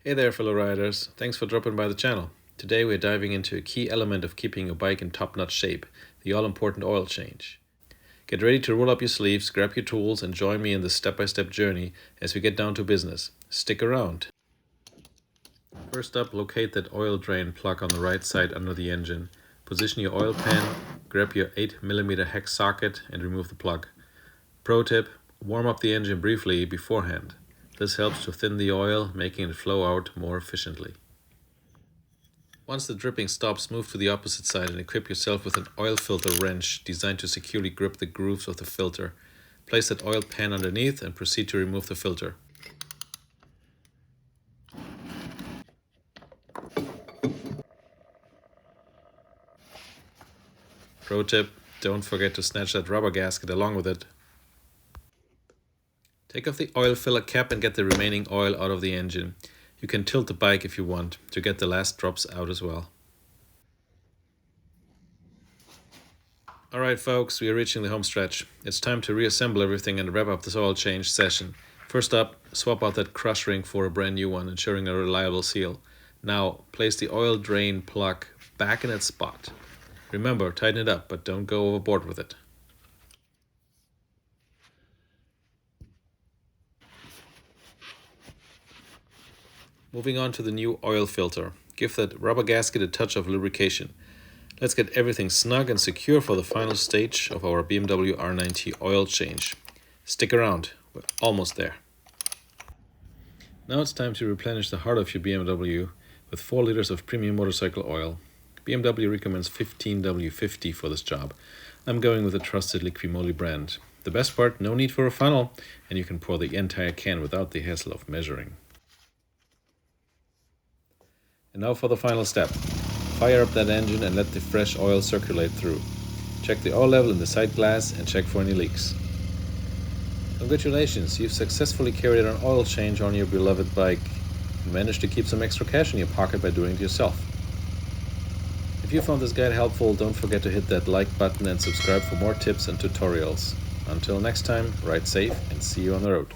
Hey there fellow riders, thanks for dropping by the channel. Today we're diving into a key element of keeping your bike in top-notch shape, the all-important oil change. Get ready to roll up your sleeves, grab your tools and join me in this step-by-step journey as we get down to business. Stick around. First up, locate that oil drain plug on the right side under the engine. Position your oil pan, grab your 8mm hex socket and remove the plug. Pro tip, warm up the engine briefly beforehand. This helps to thin the oil, making it flow out more efficiently. Once the dripping stops, move to the opposite side and equip yourself with an oil filter wrench designed to securely grip the grooves of the filter. Place that oil pan underneath and proceed to remove the filter. Pro tip, don't forget to snatch that rubber gasket along with it. Take off the oil filler cap and get the remaining oil out of the engine. You can tilt the bike if you want to get the last drops out as well. Alright folks, we are reaching the home stretch. It's time to reassemble everything and wrap up this oil change session. First up, swap out that crush ring for a brand new one, ensuring a reliable seal. Now, place the oil drain plug back in its spot. Remember, tighten it up, but don't go overboard with it. Moving on to the new oil filter. Give that rubber gasket a touch of lubrication. Let's get everything snug and secure for the final stage of our BMW R9T oil change. Stick around, we're almost there. Now it's time to replenish the heart of your BMW with 4 liters of premium motorcycle oil. BMW recommends 15W50 for this job. I'm going with the trusted Liqui Moly brand. The best part, no need for a funnel, and you can pour the entire can without the hassle of measuring. And now for the final step. Fire up that engine and let the fresh oil circulate through. Check the oil level in the side glass and check for any leaks. Congratulations, you've successfully carried out an oil change on your beloved bike and managed to keep some extra cash in your pocket by doing it yourself. If you found this guide helpful, don't forget to hit that like button and subscribe for more tips and tutorials. Until next time, ride safe and see you on the road.